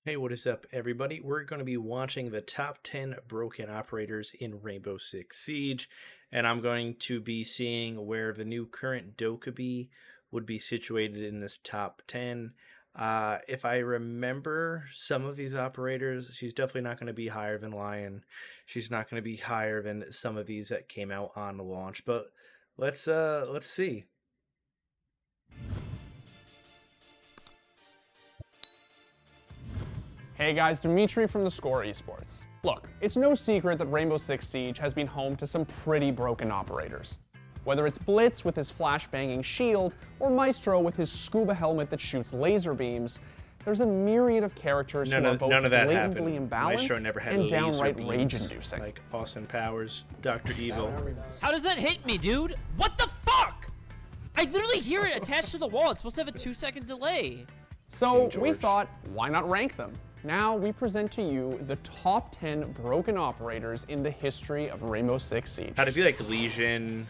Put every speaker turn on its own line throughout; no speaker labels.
Hey, what is up, everybody? We're going to be watching the top 10 broken operators in Rainbow Six Siege, and I'm going to be seeing where the new current Dokkaebi would be situated in this top 10. If I remember some of these operators, she's definitely not going to be higher than Lion. She's not going to be higher than some of these that came out on the launch, but let's see.
Hey guys, Dimitri from the Score Esports. Look, it's no secret that Rainbow Six Siege has been home to some pretty broken operators. Whether it's Blitz with his flash-banging shield, or Maestro with his scuba helmet that shoots laser beams, there's a myriad of characters who are both blatantly imbalanced and downright rage-inducing.
Like Austin Powers, Dr. Evil.
How does that hit me, dude? What the fuck? I literally hear it attached to the wall. It's supposed to have a 2-second delay.
So we thought, why not rank them? Now we present to you the top 10 broken operators in the history of Rainbow Six Siege.
How'd it be like Legion,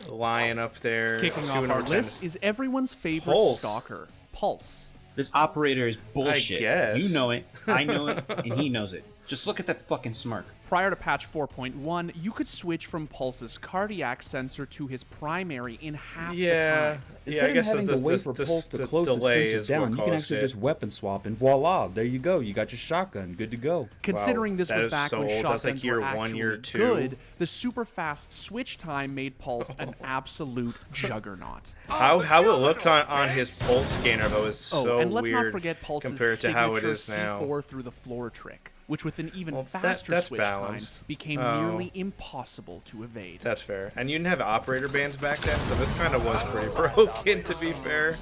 Lion up there?
Kicking off our list is everyone's favorite stalker, Pulse.
This operator is bullshit.
I guess.
You know it, I know it, and he knows it. Just look at that fucking smirk.
Prior to patch 4.1, you could switch from Pulse's cardiac sensor to his primary in half the time.
Instead of having to wait for Pulse to close his sensor down, you can actually just weapon swap, and voila, there you go. You got your shotgun, good to go.
Considering this was back when shotguns were
like
actually
year two.
good, the super fast switch time made Pulse an absolute juggernaut.
How it looked on his Pulse scanner though is so
and let's
weird
not forget Pulse's
compared to how it
signature
is now.
C4 through the floor trick, which with an even faster
that's
switch
balanced.
time became nearly impossible to evade.
That's fair. And you didn't have operator bands back then, so this kind of was pretty broken, to be fair.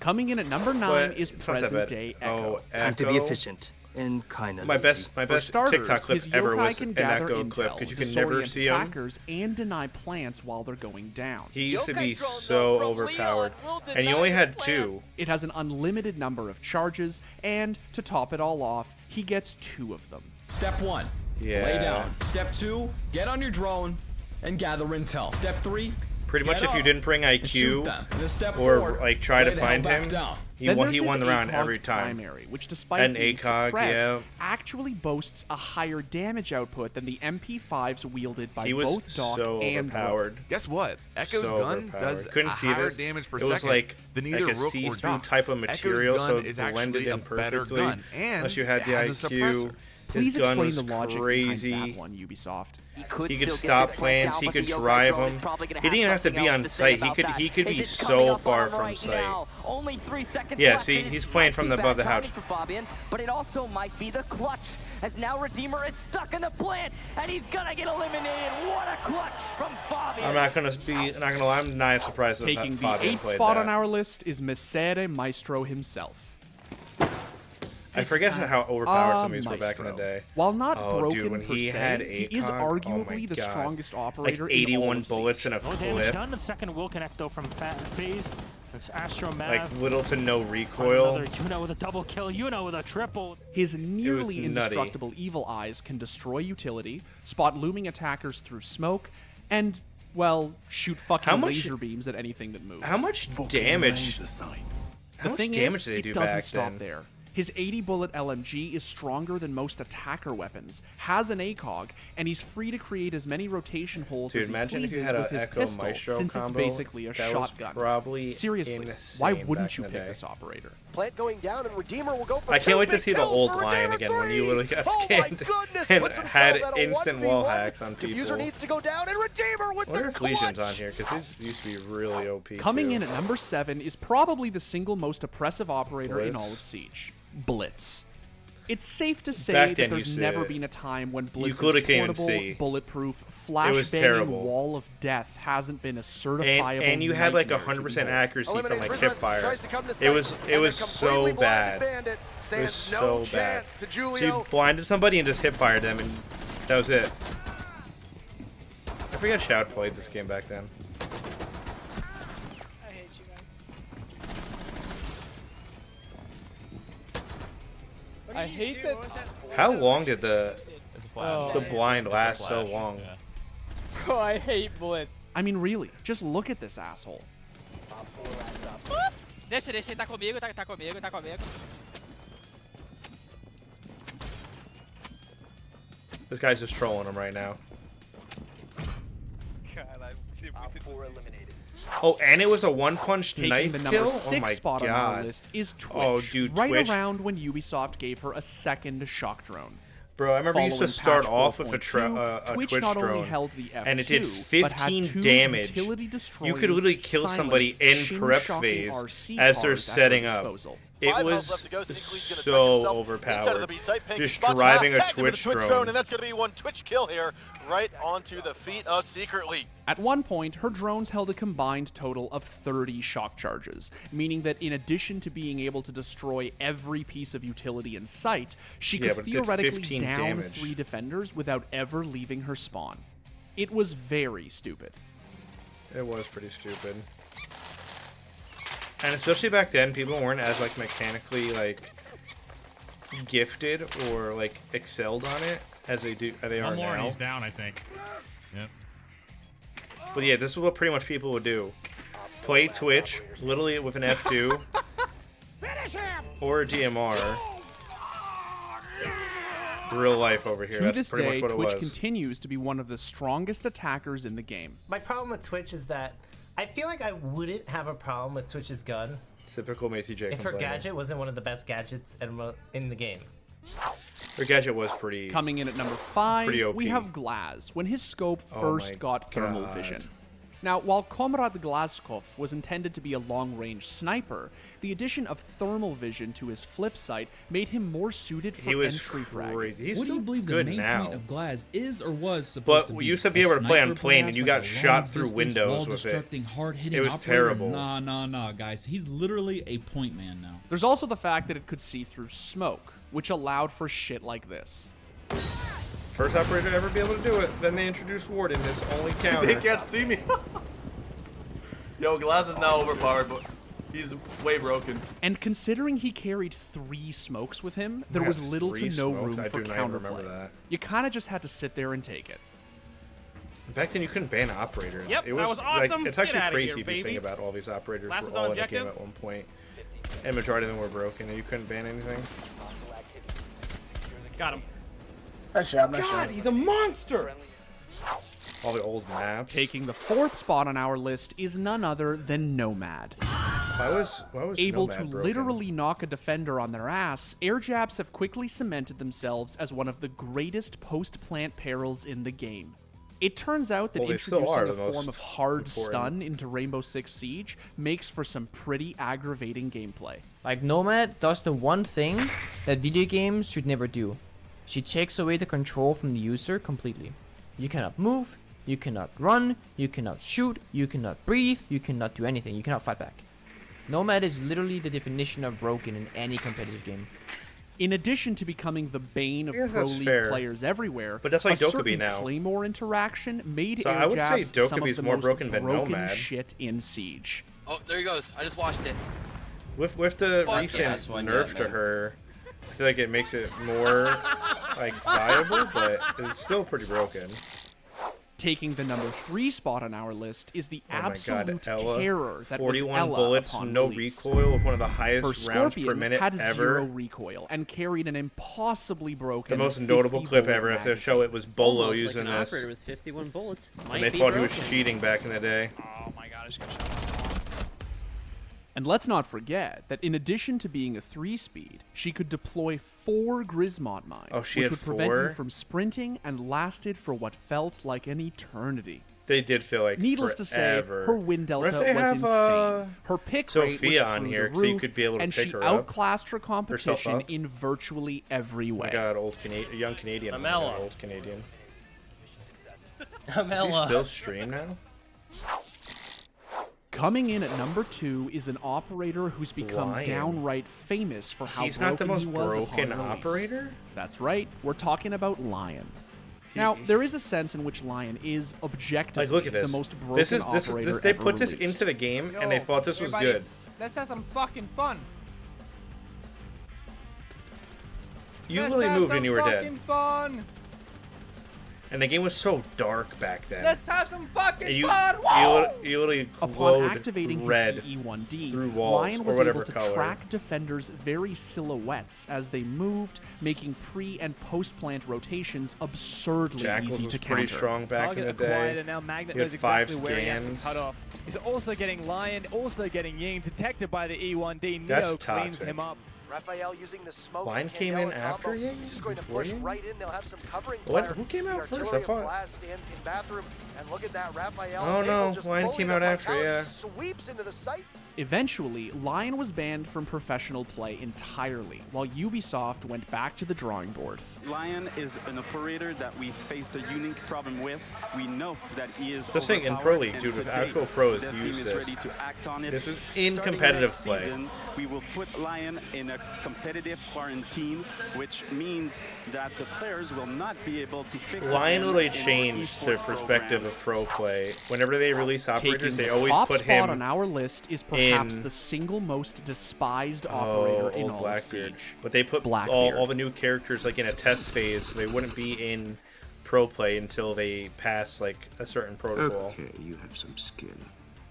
Coming in at number 9 is present day Echo.
Time to be efficient and kind of
My best
starters,
TikTok clip
his
ever
yokai
was
can
an
gather
Echo
intel,
clip because you can never
disorient
see him.
attackers and deny plants while they're going down.
He used to be so overpowered, and you only had 2.
It has an unlimited number of charges, and to top it all off, he gets 2 of them.
Step 1,
Yeah.
lay down. Step 2, get on your drone and gather intel. Step 3,
Pretty much if you didn't bring
shoot
IQ
them. And then step
or
4,
like try to
lay the hell
find
back
him,
down.
he won the round
ACOG
every time.
Primary, which despite
And
being
ACOG,
suppressed,
yeah.
actually boasts a higher damage output than the MP5s wielded by
He was
both Doc
so
and
overpowered.
Rook.
Guess what? Echo's
So
gun
overpowered.
does
Couldn't
a
see
higher
this.
damage per
It was
second
like
than either
a
Rook or
see-through
Doc.
type of material,
Echo's
so
gun
it
is
blended
actually
in
a better
perfectly.
gun, and
Unless you had the
it has a
IQ.
suppressor.
Please
His gun
explain
was
the logic
crazy.
behind that one, Ubisoft.
He could stop plans. He could drive them. He didn't even have to be on site. He could be so far from site.
Only 3 seconds
Yeah,
left,
see,
and it's
he's playing from
might be
above
bad
the
timing
house.
for Fabian, but it also might be the clutch, as now Redeemer is stuck in the plant, and he's gonna get eliminated. What a clutch from Fabian!
I'm not gonna lie. I'm not surprised that
Taking the
Fabian
8th
played
spot
that.
on our list is Mesere Maestro himself.
I forget how overpowered some of these were back in the
Maestro.
day.
While not
Oh,
broken
dude, when
per
he
se,
had
he is
ACOG, oh my
arguably the
God.
strongest
Like
operator in all
81
of Siege.
bullets in a
No damage
clip.
done. The second will connect though from phase. It's Astro Math.
Like little to no recoil.
Another Yuno with a double kill. Yuno with a triple.
His nearly
nutty.
indestructible evil eyes can destroy utility, spot looming attackers through smoke, and, well, shoot fucking laser beams at anything that moves.
How much damage?
The
much
thing
damage
is,
did they do
it doesn't
back
stop
then?
there. His 80-bullet LMG is stronger than most attacker weapons, has an ACOG, and he's free to create as many rotation holes
Dude,
as he
imagine if you
pleases
had
with
a
his
Echo
pistol,
Maestro
since it's
combo.
basically a
That was
shotgun.
probably
Seriously,
insane
why
back
wouldn't you
in the
pick
day.
this operator?
Plant going down, and Redeemer will go for
I can't
two
wait to
big
see the
kills
old
for
Lion
Redeemer
again when you literally got
Oh my
scanned
goodness,
and
puts himself
had
at a
instant
1v1.
wall hacks on
Diffuser
people.
needs to go down, and Redeemer with
I wonder
the
if
clutch.
Legion's on here because these used to be really OP.
Coming
too.
in at number 7 is probably the single most oppressive operator in
Blitz.
all of Siege. Blitz. It's safe to say
Back
that
then,
there's
you
never
said-
been a time when Blitz's
clearly couldn't
portable,
see.
bulletproof,
was
flash-banging
terrible.
wall of death hasn't been a certifiable
and you had like
nightmare to
100%
behold.
accuracy from
Eliminates
like
Rizzo as
hip
he
fire.
tries to come to
It
sight,
was
and
so
completely
bad.
blinded Bandit
It was
stands
so
no
bad.
chance to
So
Julio.
you blinded somebody and just hip fired them, and that was it. I forget Shout played this game back then.
I hate you guys.
I hate that.
How long did the blind last so long?
Bro, I hate Blitz.
I mean, really, just look at this asshole.
Deixa, tá comigo, tá comigo, tá comigo.
This guy's just trolling him right now. Oh, and it was a one-punch knife
Taking the
kill?
number 6 spot on our list is Twitch. Right
Twitch.
around when Ubisoft gave her a second shock drone.
Bro, I remember you used to start off with a
Twitch
Twitch
not
drone,
only held the F2,
and it did
but had
15
two
damage.
utility-destroying,
You could literally kill
silent,
somebody in prep
shin-shocking
phase
RC
as they're
cars at her
setting up.
disposal.
It was so overpowered. Just driving a Twitch drone.
And that's going to be one Twitch kill here, right onto the feet of Secretly.
At one point, her drones held a combined total of 30 shock charges, meaning that in addition to being able to destroy every piece of utility in sight, she could theoretically down 3 defenders without ever leaving her spawn. It was very stupid.
It was pretty stupid. And especially back then, people weren't as like mechanically like gifted or like excelled on it as they are now.
He's down, I think. Yep.
But yeah, this is what pretty much people would do: play Twitch, literally with an F2 or a DMR. Real life over here.
To this day, Twitch continues to be one of the strongest attackers in the game.
My problem with Twitch is that I feel like I wouldn't have a problem with Twitch's gun.
Typical Macy J.
If her gadget wasn't one of the best gadgets in the game.
Her gadget was pretty.
Coming in at number 5, we have Glaz, when his scope first got thermal vision. Now, while Komrad Glazkov was intended to be a long-range sniper, the addition of thermal vision to his flip sight made him more suited for entry frag.
What do you believe the main point of Glaz is or was supposed to be?
But you used to be able to play on plane, and you got shot through windows with it.
Hard-hitting
it was terrible.
Nah, guys. He's literally a point man now.
There's also the fact that it could see through smoke, which allowed for shit like this.
First operator to ever be able to do it. Then they introduced Ward in this only counter.
They can't see me. Yo, Glass is now overpowered, but he's way broken.
And considering he carried 3 smokes with him, there was little to no room for counterplay. You kind of just had to sit there and take it.
Back then, you couldn't ban operators.
Yep,
it was,
that was awesome.
Like, it's actually crazy
here,
if you think about all these operators
Last
were all in the game at one point. And majority of them were broken, and you couldn't ban anything.
Got him.
Nice job, God, he's a monster!
All the old maps.
Taking the 4th spot on our list is none other than Nomad.
Why was
able
Nomad
to
broken?
literally knock a defender on their ass, air jabs have quickly cemented themselves as one of the greatest post-plant perils in the game. It turns out that introducing a form of hard stun into Rainbow Six Siege makes for some pretty aggravating gameplay.
Like, Nomad does the one thing that video games should never do. She takes away the control from the user completely. You cannot move, you cannot run, you cannot shoot, you cannot breathe, you cannot do anything, you cannot fight back. Nomad is literally the definition of broken in any competitive game.
In addition to becoming the bane of Pro League players everywhere,
but that's like
a certain
Dokkaebi now.
Claymore interaction made
So
air
I would
jabs
say
some of
Dokkaebi's
the
more
most
broken than Nomad.
shit in Siege.
Oh, there he goes. I just watched it.
With the
Fuck
recent
yeah.
nerf to her, I feel like it makes it more like viable, but it's still pretty broken.
Taking the number 3 spot on our list is the absolute
Ella,
terror that
41
was Ella
bullets,
upon
no
release.
recoil, with one of the
Her
highest rounds per
Scorpion
minute
had
ever.
0 recoil and carried an impossibly broken
The most notable clip ever. If they show it was Bolo
Almost
using
like an
this,
operator with 51 bullets.
and
Might
they
be
thought he
broken.
was cheating back in the day.
Oh my god, I just got shot.
And let's not forget that in addition to being a 3-speed, she could deploy 4 Grismont mines,
Oh, she
which
had
would prevent
4?
you from sprinting and lasted for what felt like an eternity.
They did feel like
Needless to say,
forever.
her win delta
What if they
was
have,
insane. Her pick rate was
Sophia on
through
here,
the
so you
roof,
could be able to
and
pick
she
her up,
outclassed her competition
up.
in virtually every way.
I got a young Canadian.
Amela.
Old Canadian.
Amela.
Does he still stream now?
Coming in at number 2 is an operator who's become
Lion.
downright famous for how
He's
broken
not the most
he was
broken
upon release.
operator?
That's right, we're talking about Lion. Now, there is a sense in which Lion is objectively
Like, look at this.
the most broken
This
operator
they
ever
put this
released.
into the game, and they thought this was
everybody,
good.
Let's have some fucking fun.
You
Let's
really
have
moved
some
and you were dead.
fucking fun.
And the game was so dark back then.
Let's have some fucking
fun! You literally
Upon activating
red
his E1D,
through walls,
Lion was
or
able to
color.
track defenders' very silhouettes as they moved, making pre- and post-plant rotations absurdly
Jackals
easy
was
to
pretty
counter.
strong back in the day.
And now Magnet
He had
knows exactly
5
where he has to
scans.
cut off. He's also getting Lion, also getting Ying, detected by the E1D.
That's
Neo cleans
toxic.
him up.
Raphael using the smoke.
Lion came in after Ying?
He's just going to
Before
push
Ying?
right in. They'll have some covering
What?
fire.
Who came
The
out first?
artillery
I thought-
of Blast stands in bathroom, and look at that, Raphael.
Oh, no.
able just
Lion
bully
came
the
out after,
Vitality,
yeah.
Sweeps into the site.
Eventually, Lion was banned from professional play entirely, while Ubisoft went back to the drawing board.
Lion is an operator that we faced a unique problem with. We know that he is
Just think in Pro League, dude, with actual pros use this.
Ready to act on it.
This is in
Starting
competitive
next
play.
Season, we will put Lion in a competitive quarantine, which means that the players will not be able to pick
Lion
him
really
in our
changed their
esports
perspective
programs.
of pro play. Whenever they release operators,
Taking
they
the
always
top
put
spot
him
on our list is perhaps
in-
the single most despised operator in
old
all of
Blackbeard.
Siege.
But they put all the new characters like in a test phase, so they wouldn't be in pro play until they pass like a certain protocol.
Okay, you have some skill.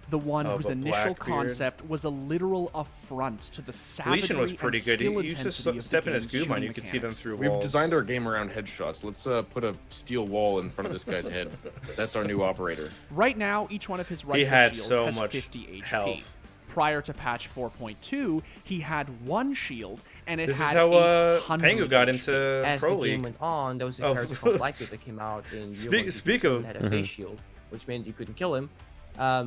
The one
Oh,
whose
but
initial
Blackbeard.
concept was a literal affront to the savagery
Deletion was pretty
and
good.
skill
He used to
intensity of the
step in his
game's
goo mine,
shooting
you could see them
mechanics.
through
We've
walls.
designed our game around headshots. Let's put a steel wall in front of this guy's head. That's our new operator.
Right now, each one of his rifle
had
shields
so
has
much
50 HP.
health.
Prior to patch 4.2, he had one shield, and it
This is
had
how
800
Pangu got
HP.
into
As
Pro
the
League.
game went on, there was a
Oh,
character called Blackbeard that came out in
Speak of-
had a face shield, which meant you couldn't kill him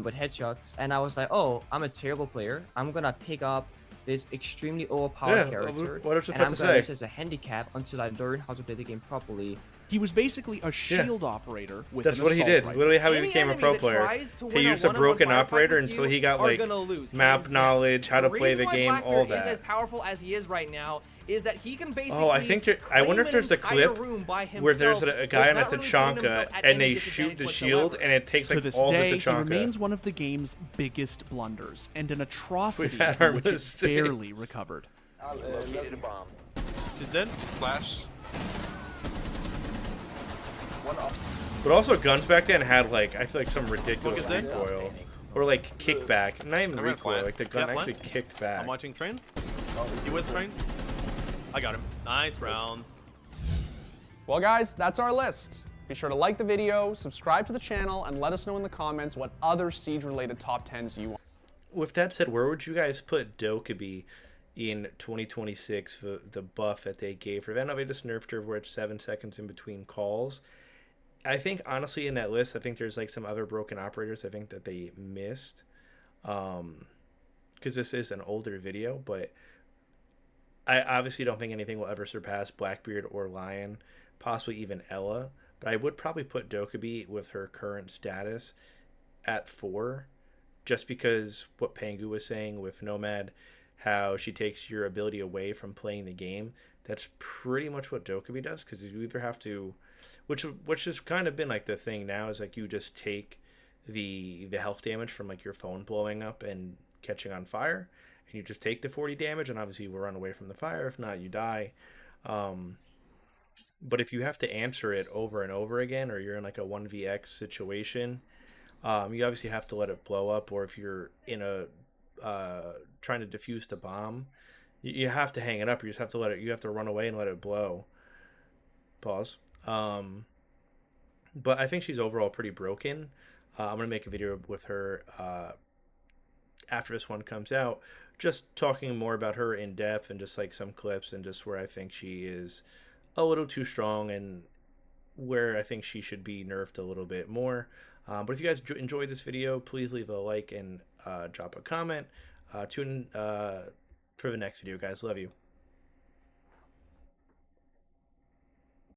with headshots. And I was like, oh, I'm a terrible player. I'm gonna pick up this extremely overpowered
Yeah,
character,
what I was just
and I'm
about to
gonna
say.
use it as a handicap until I learn how to play the game properly.
He was basically a shield operator with
That's
an
what he
assault
did.
rifle.
Literally how he
Any
became a
enemy
pro
that
player.
tries to
He
win a
used a broken
one-on-one firefight
operator
with
until
you
he got
are
like
gonna lose,
map
hands down.
knowledge, how to
The
play the
reason why
game,
Blackbeard
all
is as
that.
powerful as he is right now is that he can basically.
Oh, I think I wonder if there's a
claim an
clip
entire room by
where there's
himself
a guy on a
without really putting
Tachanka
himself at
and
any
they shoot the
disadvantage
shield
whatsoever.
and it takes
To
like
this
all
day,
the
he
Tachanka.
remains one of the game's biggest blunders, and an atrocity
had
from
our
which it
mistakes.
barely recovered.
Located a bomb.
She's dead.
Flash.
But also guns back then had like I feel like some ridiculous
Smoke is dead?
recoil. Or like kickback. Not even
I'm at
recoil,
plant.
like the gun
Yeah,
actually
plant.
kicked back.
I'm watching train. You with train? I got him. Nice round.
Well, guys, that's our list. Be sure to like the video, subscribe to the channel, and let us know in the comments what other Siege-related top 10s you want.
With that said, where would you guys put Dokkaebi in 2026 for the buff that they gave her? I know they just nerfed her where it's 7 seconds in between calls. I think honestly in that list, I think there's like some other broken operators I think that they missed. Because this is an older video, but I obviously don't think anything will ever surpass Blackbeard or Lion, possibly even Ella. But I would probably put Dokkaebi with her current status at 4, just because what Pangu was saying with Nomad, how she takes your ability away from playing the game. That's pretty much what Dokkaebi does, because you either have to, which has kind of been like the thing now, is like you just take the health damage from like your phone blowing up and catching on fire, and you just take the 40 damage, and obviously you will run away from the fire. If not, you die. But if you have to answer it over and over again, or you're in like a 1vx situation, you obviously have to let it blow up. Or if you're in a trying to defuse the bomb, you have to hang it up. You just have to let it. You have to run away and let it blow. Pause. But I think she's overall pretty broken. I'm gonna make a video with her after this one comes out, just talking more about her in depth and just like some clips and just where I think she is a little too strong and where I think she should be nerfed a little bit more. But if you guys enjoyed this video, please leave a like and drop a comment. Tune in for the next video, guys. Love you.